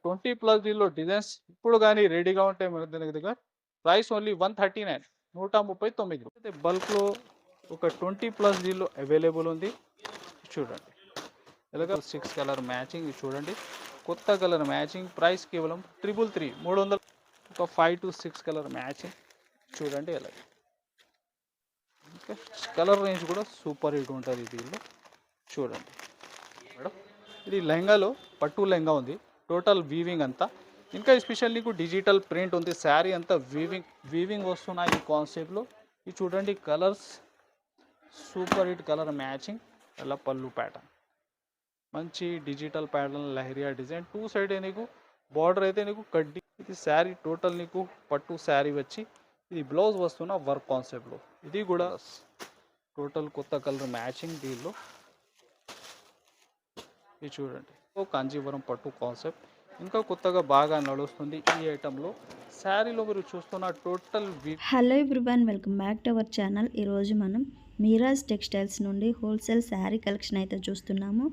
20 plus దీనిలో designs ఇప్పుడు కానీ రెడీగా ఉంటాయి మన దగ్గర. Price only 139, 139. అయితే బల్క్లో ఒక 20 ప్లస్ దీనిలో అవైలబుల్ ఉంది. చూడండి ఎలాగ 6 కలర్ మ్యాచింగ్ చూడండి, కొత్త కలర్ మ్యాచింగ్. ప్రైస్ కేవలం 333, 300. ఒక 5 to 6 కలర్ మ్యాచింగ్ చూడండి ఎలాగ. ఓకే, కలర్ రేంజ్ కూడా సూపర్ హిట్ ఉంటుంది దీనిలో. చూడండి మేడం, ఇది లెహంగాలో పట్టు లెహంగా ఉంది, టోటల్ వీవింగ్ అంతా. ఇంకా ఎస్పెషల్ నీకు డిజిటల్ ప్రింట్ ఉంది, శారీ అంతా వీవింగ్ వస్తున్నాయి ఈ కాన్సెప్ట్లో. ఇది చూడండి colours super hit colour matching. అలా పళ్ళు ప్యాటర్న్ మంచి digital pattern, leheriya design. 2 side నీకు బార్డర్ అయితే నీకు కడ్డీ. ఇది శారీ టోటల్ నీకు పట్టు శారీ వచ్చి, ఇది బ్లౌజ్ వస్తున్న వర్క్ కాన్సెప్ట్లో. ఇది కూడా టోటల్ కొత్త కలర్ మ్యాచింగ్ దీనిలో. ఇది చూడండి కాంజీవరం పట్టు కాన్సెప్ట్, ఇంకా కొత్తగా బాగా నడుస్తుంది ఈ ఐటెంలో. శారీలో మీరు చూస్తున్న total hello everyone, welcome back to our channel. ఈరోజు మనం మీరాజ్ టెక్స్టైల్స్ నుండి హోల్సేల్ శారీ కలెక్షన్ అయితే చూస్తున్నాము.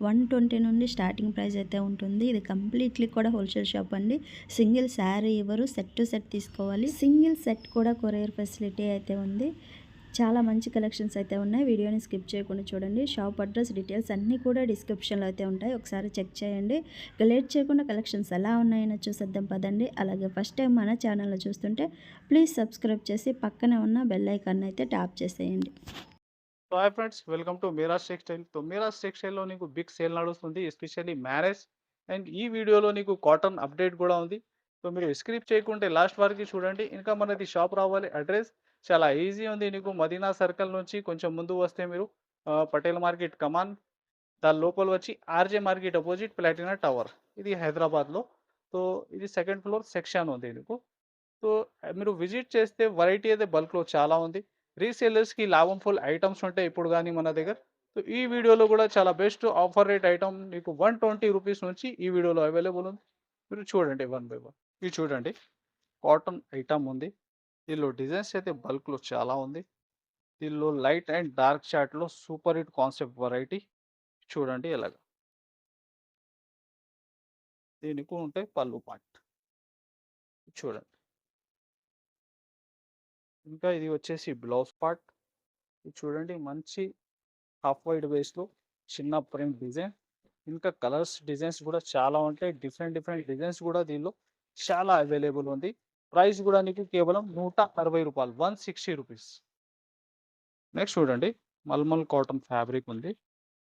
120 నుండి స్టార్టింగ్ ప్రైస్ అయితే ఉంటుంది. ఇది కంప్లీట్లీ కూడా హోల్సేల్ షాప్ అండి. సింగిల్ శారీ ఇవ్వరు, సెట్ టు సెట్ తీసుకోవాలి. సింగిల్ సెట్ కూడా కొరియర్ ఫెసిలిటీ అయితే ఉంది. చాలా మంచి కలెక్షన్స్ అయితే ఉన్నాయి. వీడియోని స్కిప్ చేయకుండా చూడండి. షాప్ అడ్రస్ డీటెయిల్స్ అన్నీ కూడా డిస్క్రిప్షన్లో అయితే ఉంటాయి, ఒకసారి చెక్ చేయండి. లేట్ చేయకుండా కలెక్షన్స్ ఎలా ఉన్నాయని చూసేద్దాం పదండి. అలాగే ఫస్ట్ టైం మన ఛానల్లో చూస్తుంటే ప్లీజ్ సబ్స్క్రైబ్ చేసి పక్కనే ఉన్న బెల్ ఐకాన్ అయితే ట్యాప్ చేసేయండి. Hi friends, welcome to Meeraj textile. So Meeraj టెక్స్టైల్లో నీకు బిగ్ సేల్ నడుస్తుంది, ఎస్పెషల్లీ మ్యారేజ్. అండ్ ఈ వీడియోలో నీకు కాటన్ అప్డేట్ కూడా ఉంది. సో మీరు స్క్రిప్ చేయకుంటే లాస్ట్ వరకు చూడండి. ఇంకా మనది షాప్ రావాలి, అడ్రస్ చాలా ఈజీ ఉంది. నీకు మదీనా సర్కిల్ నుంచి కొంచెం ముందు వస్తే మీరు పటేల్ మార్కెట్ కమాన్, దాని లోపల వచ్చి RJ market opposite Platina tower, ఇది హైదరాబాద్లో. సో ఇది సెకండ్ ఫ్లోర్ సెక్షన్ ఉంది నీకు. సో మీరు విజిట్ చేస్తే వెరైటీ అయితే బల్క్లో చాలా ఉంది. రీసేలర్స్కి లాభం ఫుల్ ఐటమ్స్ ఉంటాయి ఇప్పుడు కానీ మన దగ్గర. సో ఈ వీడియోలో కూడా చాలా బెస్ట్ ఆఫర్ రేట్ ఐటమ్ మీకు 120 రూపీస్ నుంచి ఈ వీడియోలో అవైలబుల్ ఉంది. మీరు చూడండి వన్ బై వన్. ఇది చూడండి కాటన్ ఐటమ్ ఉంది. దీనిలో డిజైన్స్ అయితే బల్క్లో చాలా ఉంది. దీనిలో లైట్ అండ్ డార్క్ చార్ట్లో సూపర్ హిట్ కాన్సెప్ట్ వెరైటీ చూడండి ఎలాగ. దీనికి ఉంటాయి పళ్ళు పార్ట్ చూడండి. ఇంకా ఇది వచ్చేసి బ్లౌజ్ పార్ట్. ఇది చూడండి మంచి హాఫ్ వైట్ బేస్లో చిన్న ప్రింట్ డిజైన్. ఇంకా కలర్స్ డిజైన్స్ కూడా చాలా ఉంటాయి, డిఫరెంట్ డిజైన్స్ కూడా దీనిలో చాలా అవైలబుల్ ఉంది. ప్రైస్ కూడా నీకు కేవలం 160 రూపాయలు, 160 రూపీస్. నెక్స్ట్ చూడండి మల్మల్ కాటన్ ఫ్యాబ్రిక్ ఉంది.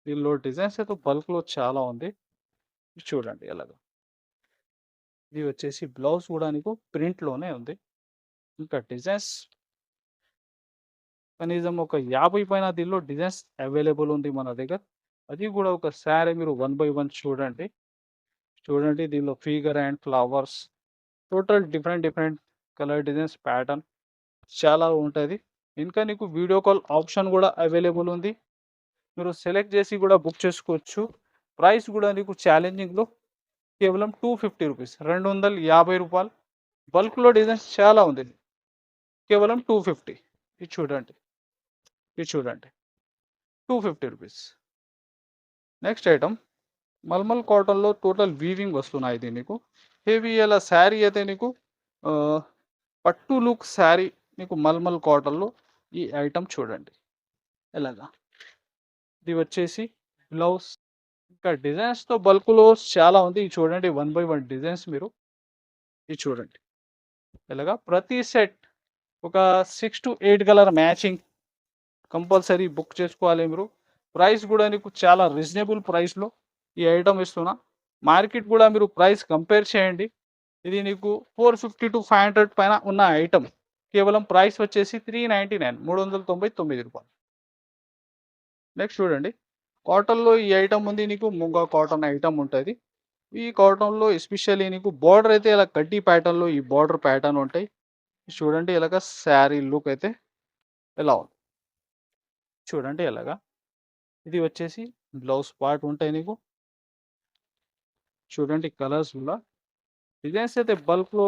దీనిలో డిజైన్స్ అయితే బల్క్లో చాలా ఉంది. ఇది చూడండి ఎలాగ. ఇది వచ్చేసి బ్లౌజ్ కూడా నీకు ప్రింట్లోనే ఉంది. ఇంకా డిజైన్స్ కనీసం ఒక 50 పైన దీనిలో డిజైన్స్ అవైలబుల్ ఉంది మన దగ్గర. అది కూడా ఒక శారీ మీరు 1 బై 1 చూడండి. చూడండి దీనిలో figure and flowers total different colour designs pattern చాలా ఉంటుంది. ఇంకా నీకు వీడియో కాల్ ఆప్షన్ కూడా అవైలబుల్ ఉంది, మీరు సెలెక్ట్ చేసి కూడా బుక్ చేసుకోవచ్చు. ప్రైస్ కూడా నీకు ఛాలెంజింగ్లో కేవలం 250 రూపీస్, 250 రూపాయలు. బల్క్లో డిజైన్స్ చాలా ఉంది, కేవలం 250. ఇది చూడండి, ఇది చూడండి 250 రూపీస్. నెక్స్ట్ ఐటమ్ మల్మల్ కాటన్లో టోటల్ వీవింగ్ వస్తున్నాయి. ఇది నీకు హెవీ అలా శారీ అయితే నీకు పట్టు లుక్ శారీ నీకు మల్మల్ కాటన్లో. ఈ ఐటమ్ చూడండి ఎలాగా. ఇది వచ్చేసి బ్లౌజ్. ఇంకా డిజైన్స్తో బల్క్లో చాలా ఉంది. ఇది చూడండి 1 బై 1 డిజైన్స్ మీరు ఇది చూడండి ఎలాగా. ప్రతి సెట్ ఒక 6 to 8 colour matching compulsory book చేసుకోవాలి మీరు. ప్రైస్ కూడా నీకు చాలా రీజనబుల్ ప్రైస్లో ఈ ఐటమ్ ఇస్తున్నా. మార్కెట్ కూడా మీరు ప్రైస్ కంపేర్ చేయండి. ఇది నీకు 450 to 500 పైన ఉన్న ఐటమ్ కేవలం ప్రైస్ వచ్చేసి 399, 399 రూపాయలు. నెక్స్ట్ చూడండి కాటన్లో ఈ ఐటమ్ ఉంది నీకు, ముంగా కాటన్ ఐటమ్ ఉంటుంది. ఈ కాటన్లో ఎస్పెషల్లీ నీకు బార్డర్ అయితే ఇలా కడ్డీ ప్యాటర్న్లో ఈ బార్డర్ ప్యాటర్న్ ఉంటాయి. చూడండి ఇలాగ శారీ లుక్ అయితే ఎలా ఉంది చూడండి ఎలాగా. ఇది వచ్చేసి బ్లౌజ్ పార్ట్ ఉంటాయి నీకు. చూడండి కలర్స్ కూడా డిజైన్స్ అయితే బల్క్లో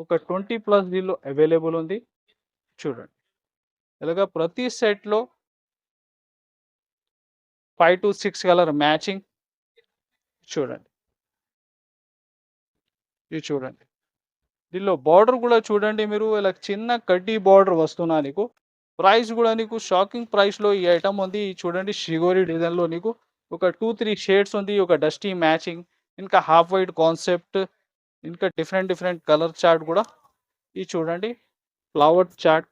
ఒక 20 ప్లస్ దీనిలో అవైలబుల్ ఉంది. చూడండి ఇలాగ ప్రతి సెట్లో 5 to 6 కలర్ మ్యాచింగ్ చూడండి. ఇది చూడండి. దీనిలో బార్డర్ కూడా చూడండి మీరు ఇలా చిన్న కడ్డీ బార్డర్ వస్తున్నా నీకు. ప్రైస్ కూడా నీకు షాకింగ్ ప్రైస్‌లో ఈ ఐటెమ్ ఉంది. చూడండి షిగోరి డిజైన్‌లో నీకు ఒక 2, 3 షేడ్స్ ఉంది. ఒక డస్టీ మ్యాచింగ్, ఇంకా హాఫ్ వైట్ కాన్సెప్ట్, ఇంకా డిఫరెంట్ డిఫరెంట్ కలర్ చార్ట్ కూడా. ఇది చూడండి ఫ్లవర్ చార్ట్.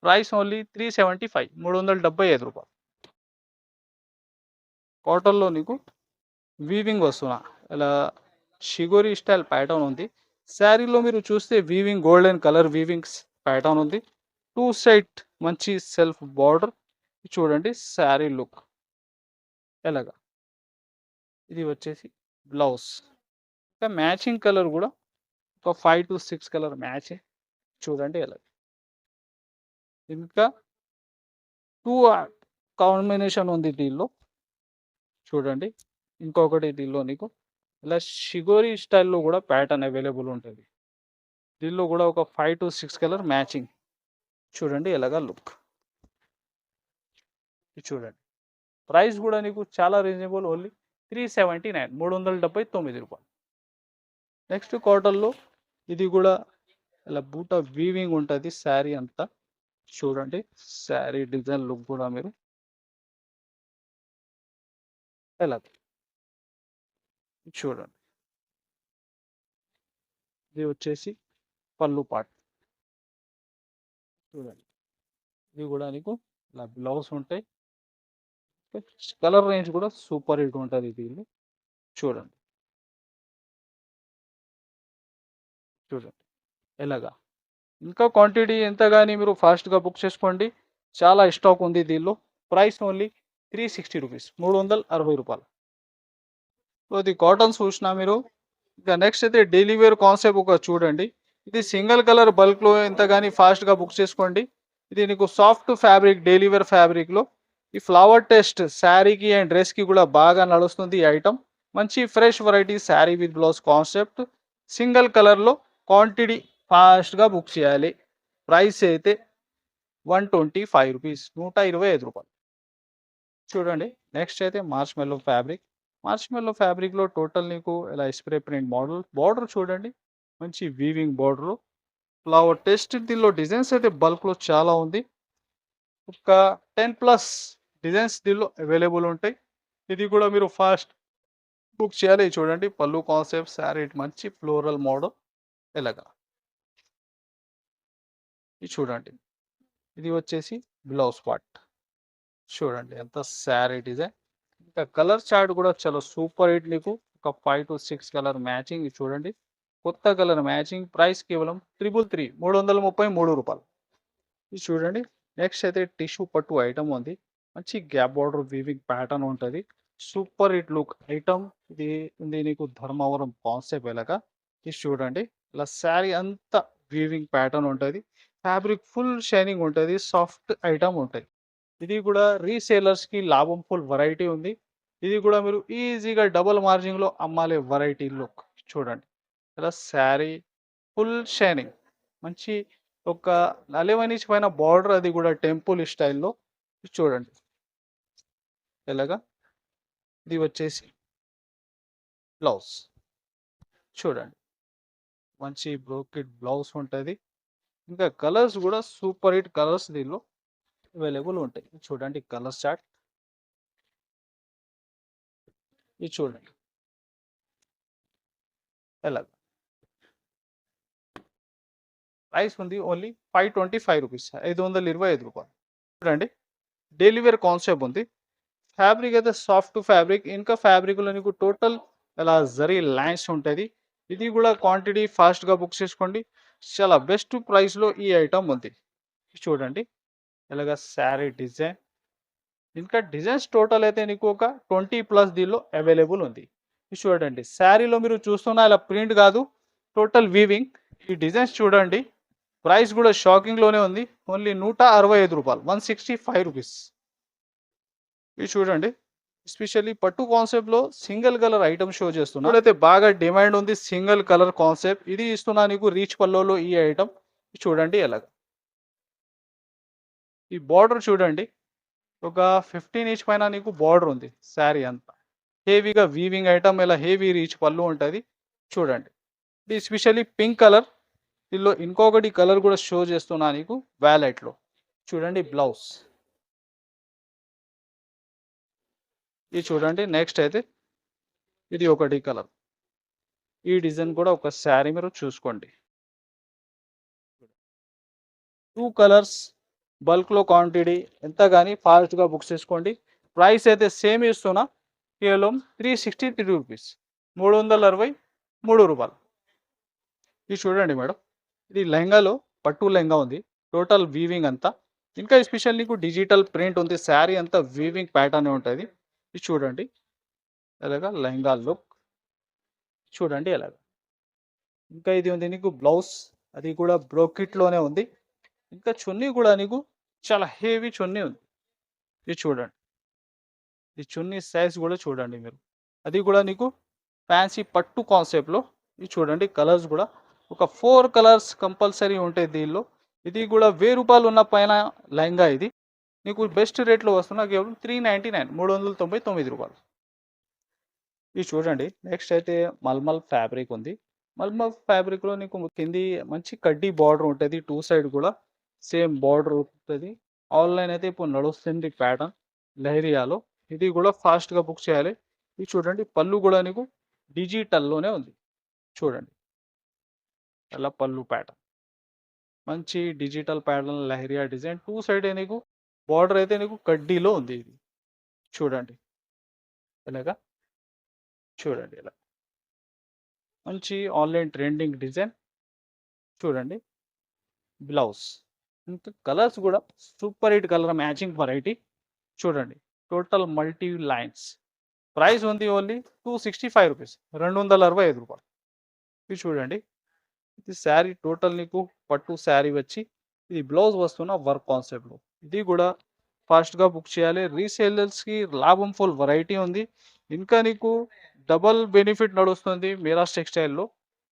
ప్రైస్ ఓన్లీ 375 రూ. 375. కాటన్‌లో నీకు వీవింగ్ వస్తున్నా ఇలా షిగోరి స్టైల్ ప్యాటర్న్ ఉంది. శారీలో మీరు చూస్తే వీవింగ్ గోల్డెన్ కలర్ వీవింగ్స్ ప్యాటర్న్ ఉంది. 2 సైడ్ మంచి సెల్ఫ్ బార్డర్. చూడండి శారీ లుక్ ఎలాగా. ఇది వచ్చేసి బ్లౌజ్. ఇంకా మ్యాచింగ్ కలర్ కూడా ఒక 5-6 కలర్ మ్యాచ్. చూడండి ఎలా. ఇంకా 2 కాంబినేషన్ ఉంది దీనిలో. చూడండి ఇంకొకటి దీనిలో నీకు ఇలా షిగోరి స్టైల్‌లో కూడా ప్యాటర్న్ అవైలబుల్ ఉంటుంది. దీనిలో కూడా ఒక 5-6 కలర్ మ్యాచింగ్. చూడండి ఎలాగా లుక్. ఇది చూడండి. ప్రైస్ కూడా నీకు చాలా రీజనబుల్. ఓన్లీ 379 రూపాయలు. నెక్స్ట్ కాటన్‌లో ఇది కూడా ఇలా బూటా వీవింగ్ ఉంటుంది శారీ అంతా. చూడండి శారీ డిజైన్ లుక్ కూడా మీరు ఎలా. చూడండి ఇది వచ్చేసి పళ్ళు పార్ట్. చూడండి ఇది కూడా నీకు ఇలా బ్లౌజ్ ఉంటాయి. కలర్ రేంజ్ కూడా సూపర్ హిట్ ఉంటుంది దీన్ని. చూడండి చూడండి ఎలాగా. ఇంకా క్వాంటిటీ ఎంత కానీ మీరు ఫాస్ట్‌గా బుక్ చేసుకోండి. చాలా స్టాక్ ఉంది దీనిలో. ప్రైస్ ఓన్లీ 360 రూపీస్, రూ. 360. సో ఇది కాటన్స్ చూసినా మీరు. ఇంకా నెక్స్ట్ అయితే డైలీ వేర్ కాన్సెప్ట్ ఒక చూడండి. ఇది సింగిల్ కలర్ బల్క్‌లో ఎంత కానీ ఫాస్ట్‌గా బుక్ చేసుకోండి. ఇది నీకు సాఫ్ట్ ఫ్యాబ్రిక్ డైలీ వేర్ ఫ్యాబ్రిక్‌లో ఈ ఫ్లవర్ టెస్ట్ శారీకి అండ్ డ్రెస్‌కి కూడా బాగా నడుస్తుంది ఈ ఐటమ్. మంచి fresh variety sari with blouse concept. Single కలర్‌లో క్వాంటిటీ ఫాస్ట్‌గా బుక్ చేయాలి. ప్రైస్ అయితే 125 రూపీస్, రూ. 125. చూడండి నెక్స్ట్ అయితే మార్ష్మెల్లో ఫ్యాబ్రిక్. మార్ష్మెల్లో ఫ్యాబ్రిక్‌లో టోటల్ నీకు ఇలా స్ప్రే ప్రింట్ మోడల్. బార్డర్ చూడండి మంచి వీవింగ్ బార్డర్. ఫ్లవర్ టెస్ట్ దీనిలో డిజైన్స్ అయితే బల్క్‌లో చాలా ఉంది. ఒక 10+ డిజైన్స్ దీనిలో అవైలబుల్ ఉంటాయి. ఇది కూడా మీరు ఫాస్ట్ బుక్ చేయాలి. చూడండి పళ్ళు కాన్సెప్ట్ శారీ మంచి ఫ్లోరల్ మోడల్ ఎలాగా. ఇది చూడండి ఇది వచ్చేసి బ్లౌజ్ పార్ట్. చూడండి ఎంత శారీ డిజైన్. ఇంకా కలర్ చార్ట్ కూడా చాలా సూపర్ హిట్ నీకు. ఒక 5-6 కలర్ మ్యాచింగ్. ఇది చూడండి కొత్త కలర్ మ్యాచింగ్. ప్రైస్ కేవలం 333 రూపాయలు. ఇది చూడండి నెక్స్ట్ అయితే టిష్యూ పట్టు ఐటమ్ ఉంది. మంచి గ్యాప్ బార్డర్ వీవింగ్ ప్యాటర్న్ ఉంటుంది. Super hit look item. ఇది ఉంది నీకు ధర్మవరం కాన్సెప్ట్ ఎలాగా. ఇది చూడండి ఇలా శారీ అంతా వీవింగ్ ప్యాటర్న్ ఉంటుంది. ఫ్యాబ్రిక్ ఫుల్ షైనింగ్ ఉంటుంది. సాఫ్ట్ ఐటమ్ ఉంటుంది. ఇది కూడా రీసేలర్స్‌కి లాభం ఫుల్ వెరైటీ ఉంది. ఇది కూడా మీరు ఈజీగా డబుల్ మార్జిన్‌లో అమ్మాలే వెరైటీ లుక్. చూడండి ఇలా శారీ ఫుల్ షైనింగ్. మంచి ఒక 11 ఇంచ్ పైన బార్డర్, అది కూడా టెంపుల్ స్టైల్‌లో. చూడండి ఎలాగా. ఇది వచ్చేసి బ్లౌజ్. చూడండి మంచి బ్రోకెట్ బ్లౌజ్ ఉంటుంది. ఇంకా కలర్స్ కూడా సూపర్ హిట్ కలర్స్ దీనిలో అవైలబుల్ ఉంటాయి. చూడండి కలర్ చార్ట్. ఇది చూడండి ఎలాగ. ప్రైస్ ఉంది ఓన్లీ 525 రూపీస్, 525 రూపాయలు. చూడండి డైలీ వేర్ కాన్సెప్ట్ ఉంది. ఫ్యాబ్రిక్ అయితే సాఫ్ట్ ఫ్యాబ్రిక్. ఇంకా ఫ్యాబ్రిక్లో నీకు టోటల్ ఇలా జరీ లైన్స్ ఉంటుంది. ఇది కూడా క్వాంటిటీ ఫాస్ట్గా బుక్ చేసుకోండి. చాలా బెస్ట్ ప్రైస్లో ఈ ఐటమ్ ఉంది. చూడండి ఇలాగ శారీ డిజైన్. ఇంకా డిజైన్స్ టోటల్ అయితే నీకు ఒక 20+ దీనిలో అవైలబుల్ ఉంది. ఇది చూడండి శారీలో మీరు చూస్తున్న ఇలా ప్రింట్ కాదు, టోటల్ వీవింగ్. ఈ డిజైన్స్ చూడండి. ప్రైస్ కూడా షాకింగ్లోనే ఉంది. ఓన్లీ 165 రూపాయలు, 165 రూపీస్. ఇది చూడండి ఎస్పెషల్లీ పట్టు కాన్సెప్ట్లో సింగిల్ కలర్ ఐటమ్ షో చేస్తున్నా. ఇప్పుడైతే బాగా డిమాండ్ ఉంది సింగిల్ కలర్ కాన్సెప్ట్. ఇది ఇస్తున్నా నీకు రీచ్ పల్లోలో ఈ ఐటమ్. చూడండి ఎలాగ. ఈ బార్డర్ చూడండి ఒక 15 ఇంచ్ పైన నీకు బార్డర్ ఉంది శారీ అంతా. హెవీగా వీవింగ్ ఐటమ్ ఇలా హెవీ రీచ్ పళ్ళు ఉంటుంది. చూడండి. ఇది స్పెషల్లీ పింక్ కలర్. దీనిలో ఇంకొకటి కలర్ కూడా షో చేస్తున్నా నీకు వ్యాలెట్లో. చూడండి బ్లౌజ్. ఇది చూడండి. నెక్స్ట్ అయితే ఇది ఒకటి కలర్. ఈ డిజైన్ కూడా ఒకసారి మీరు చూసుకోండి. 2 కలర్స్ బల్క్‌లో క్వాంటిటీ ఎంత గాని ఫాస్ట్‌గా బుక్ చేసుకోండి. ప్రైస్ అయితే సేమ్ ఇస్తున్నా. కేవలం రూ. 363. రూ. 363. ఇది చూడండి మేడం. ఇది లెహంగాలో పట్టు లెహంగా ఉంది. టోటల్ వీవింగ్ అంతా. ఇంకా ఎస్పెషల్ నీకు డిజిటల్ ప్రింట్ ఉంది. శారీ అంతా వీవింగ్ ప్యాటర్న్ ఉంటది. ఇది చూడండి. ఎలాగా లెహంగా లుక్. చూడండి ఎలాగా. ఇంకా ఇది ఉంది నీకు బ్లౌజ్. అది కూడా బ్రోకెట్‌లోనే ఉంది. ఇంకా చున్నీ కూడా నీకు చాలా హెవీ చున్నీ ఉంది. ఇది చూడండి. ఈ చున్నీ సైజ్ కూడా చూడండి మీరు. అది కూడా నీకు ఫ్యాన్సీ పట్టు కాన్సెప్ట్‌లో. ఇది చూడండి కలర్స్ కూడా ఒక 4 కలర్స్ కంపల్సరీ ఉంటాయి దీనిలో. ఇది కూడా రూ. 1000 ఉన్న పైన లెహంగా ఇది. నీకు బెస్ట్ రేట్‌లో వస్తున్నా కేవలం 399 రూపాయలు. ఇది చూడండి. నెక్స్ట్ అయితే మల్మల్ ఫ్యాబ్రిక్ ఉంది. మల్మల్ ఫ్యాబ్రిక్‌లో నీకు కింది మంచి కడ్డీ బార్డర్ ఉంటది. 2 సైడ్ కూడా సేమ్ బార్డర్ ఉంటది. ఆన్‌లైన్ అయితే ఇప్పుడు నడుస్తుంది ప్యాటర్న్ లెహరియాలో. ఇది కూడా ఫాస్ట్‌గా బుక్ చేయాలి. ఇది చూడండి పళ్ళు కూడా నీకు డిజిటల్‌లోనే ఉంది. చూడండి. అలా పళ్ళు ప్యాటర్న్. మంచి digital pattern lehariya design. 2 side నీకు బార్డర్ అయితే నీకు కడ్డీలో ఉంది ఇది. చూడండి. ఇలాగా చూడండి ఇలా. మంచి ఆన్‌లైన్ ట్రెండింగ్ డిజైన్. చూడండి. బ్లౌజ్. ఇంకా కలర్స్ కూడా super hit colour matching variety. చూడండి. Total multi lines. ప్రైస్ ఉంది ఓన్లీ రూ. 265. ఇది చూడండి. ఇది శారీ టోటల్ నీకు పట్టు శారీ వచ్చి ఇది బ్లౌజ్ వస్తున్న వర్క్ కాన్సెప్ట్‌లో. ఇది కూడా ఫాస్ట్‌గా బుక్ చేయాలి. రీసేలర్స్‌కి లాభం ఫుల్ వెరైటీ ఉంది. ఇంకా నీకు డబుల్ బెనిఫిట్ నడుస్తుంది మీరాస్ టెక్స్‌టైల్‌లో.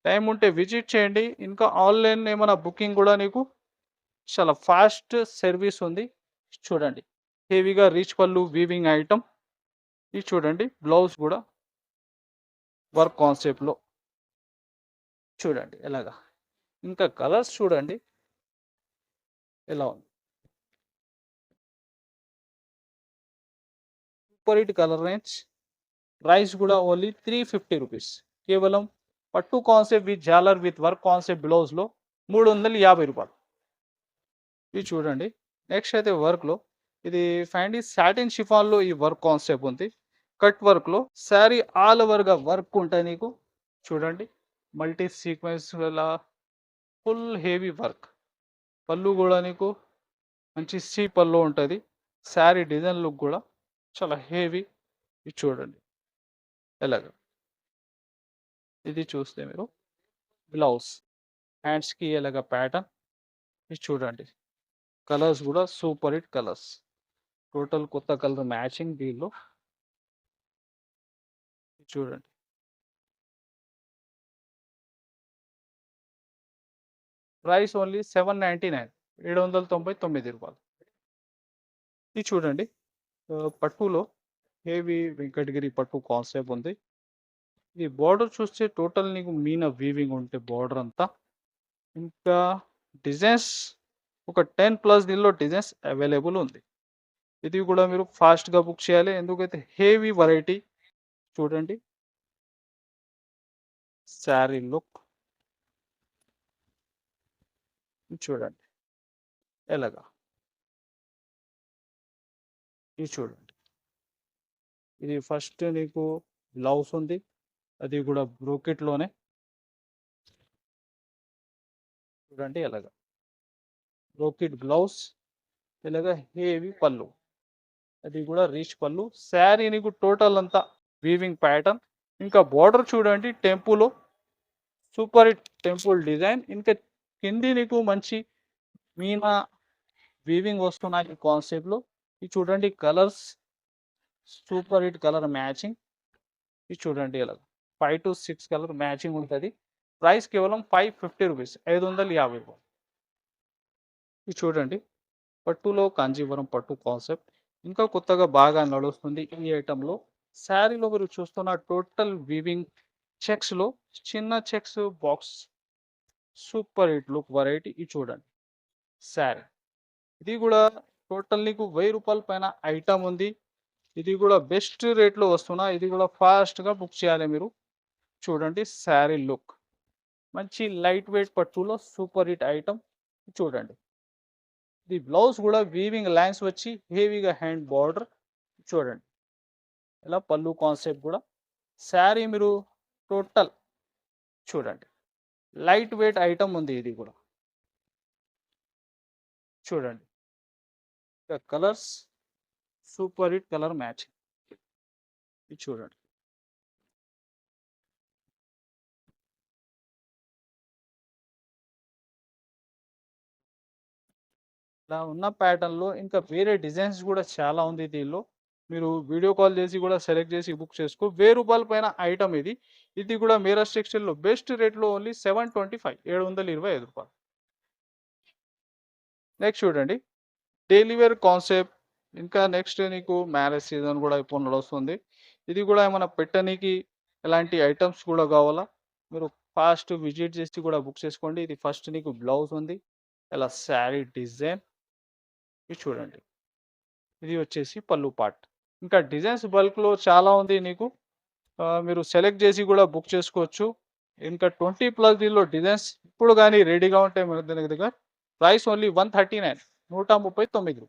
టైం ఉంటే విజిట్ చేయండి. ఇంకా ఆన్‌లైన్ ఏమైనా బుకింగ్ కూడా నీకు చాలా ఫాస్ట్ సర్వీస్ ఉంది. చూడండి. హెవీగా రిచ్ పళ్ళు వీవింగ్ ఐటమ్. ఇది చూడండి. బ్లౌజ్ కూడా వర్క్ కాన్సెప్ట్‌లో. చూడండి ఎలాగా. ఇంకా కలర్స్ చూడండి. ఎలా ఉంది. Super hit colour range. Price కూడా ఓన్లీ రూ. 350. కేవలం పట్టు కాన్సెప్ట్ విత్ జాలర్ విత్ వర్క్ కాన్సెప్ట్ బ్లౌజ్‌లో రూ. 350. ఇది చూడండి. నెక్స్ట్ అయితే వర్క్‌లో ఇది ఫ్యాండీ సాటిన్ షిఫాన్‌లో ఈ వర్క్ కాన్సెప్ట్ ఉంది. కట్ వర్క్‌లో శారీ ఆల్ ఓవర్‌గా వర్క్ ఉంటాయి నీకు. చూడండి. మల్టీ సీక్వెన్స్ గల ఫుల్ హెవీ వర్క్. పళ్ళు కూడా నీకు మంచి పళ్ళు ఉంటది. శారీ డిజైన్ లుక్ కూడా చాలా హెవీ. ఇది చూడండి. ఎలాగా. ఇది చూస్తే మీరు బ్లౌజ్. హ్యాండ్స్‌కి ఎలాగా ప్యాటర్న్. ఇది చూడండి. కలర్స్ కూడా సూపర్ హిట్ కలర్స్. టోటల్ కొత్త కలర్ మ్యాచింగ్ దీనిలో. ఇది చూడండి. ప్రైస్ ఓన్లీ రూ. 799. ఇది చూడండి. పట్టులో హెవీ వెంకటగిరి పట్టు కాన్సెప్ట్ ఉంది. ఈ బార్డర్ చూస్తే టోటల్ నీకు మీనా వీవింగ్ ఉంటే బార్డర్ అంతా. ఇంకా డిజైన్స్ ఒక 10+ దీనిలో డిజైన్స్ అవైలబుల్ ఉంది. ఇది కూడా మీరు ఫాస్ట్‌గా బుక్ చేయాలి. ఎందుకైతే హెవీ వెరైటీ. చూడండి. శారీ లుక్. చూడండి. ఎలాగా. ఇది చూడండి. ఇది ఫస్ట్ నీకు బ్లౌజ్ ఉంది. అది కూడా బ్రోకెట్‌లోనే. చూడండి ఎలాగా. Brocade blouse. ఇలాగా హెవీ పళ్ళు. అది కూడా రిచ్ పళ్ళు. శారీ నీకు టోటల్ అంతా వీవింగ్ ప్యాటర్న్. ఇంకా బార్డర్ చూడండి temple. Super hit temple design. ఇంకా కింది నీకు మంచి మీనా వీవింగ్ వస్తున్నాయి కాన్సెప్ట్‌లో. ఇది చూడండి colours. Super hit colour matching. ఇది చూడండి ఇలా 5-6 కలర్ మ్యాచింగ్ ఉంటది. ప్రైస్ కేవలం రూ. 550. 550. ఇది చూడండి. పట్టులో కాంజీవరం పట్టు కాన్సెప్ట్. ఇంకా కొత్తగా బాగా నడుస్తుంది ఈ ఐటెంలో. శారీలో మీరు చూస్తున్న టోటల్ వీవింగ్ చెక్స్‌లో చిన్న checks box super hit look variety ఇది చూడండి. శారీ. ఇది గూడా టోటల్ నీకు రూ. 1000 పైన ఐటమ్ ఉంది. ఇది గూడా బెస్ట్ రేట్‌లో వస్తున్నా. ఇది గూడా ఫాస్ట్‌గా బుక్ చేయాలి మీరు. చూడండి శారీ లుక్. మంచి లైట్ వెయిట్ పట్టులో సూపర్ హిట్ ఐటమ్ చూడండి. ఇది బ్లౌజ్ గూడా వీవింగ్ లైన్స్ వచ్చి హెవీగా హ్యాండ్ బార్డర్ చూడండి. ఇలా పళ్ళు కాన్సెప్ట్ గూడా. శారీ మీరు టోటల్ చూడండి. లైట్ వెయిట్ ఐటమ్ ఉంది ఇది గూడా. చూడండి. Colours super hit colour matching. ఇది చూడండి. ఇలా ఉన్న ప్యాటర్న్‌లో ఇంకా వేరే డిజైన్స్ గూడా చాలా ఉంది దీనిలో. మీరు వీడియో కాల్ చేసి గూడా సెలెక్ట్ చేసి బుక్ చేసుకో. రూ. 1000 పైన ఐటమ్ ఇది. ఇది గూడా మీరాజ్ టెక్స్‌టైల్‌లో బెస్ట్ రేట్‌లో ఓన్లీ 725 725 నెక్స్ట్ చూడండి. Daily wear concept. ఇంకా నెక్స్ట్ నీకు మ్యారేజ్ సీజన్ గూడా ఇప్పుడు నడుస్తుంది. ఇది గూడా ఏమన్నా పెట్టనీకి ఎలాంటి ఐటమ్స్ గూడా కావాలా? మీరు ఫాస్ట్ విజిట్ చేసి గూడా బుక్ చేసుకోండి. ఇది ఫస్ట్ నీకు బ్లౌజ్ ఉంది. ఇలా శారీ డిజైన్ ఇది చూడండి. ఇది వచ్చేసి పళ్ళు పార్ట్. ఇంకా డిజైన్స్ బల్క్‌లో చాలా ఉంది నీకు. మీరు సెలెక్ట్ చేసి గూడా బుక్ చేసుకోవచ్చు. ఇంకా 20+ దీనిలో డిజైన్స్ ఇప్పుడు గాని రెడీగా ఉంటాయి మన దగ్గర. ప్రైస్ ఓన్లీ 139 రూ. 139.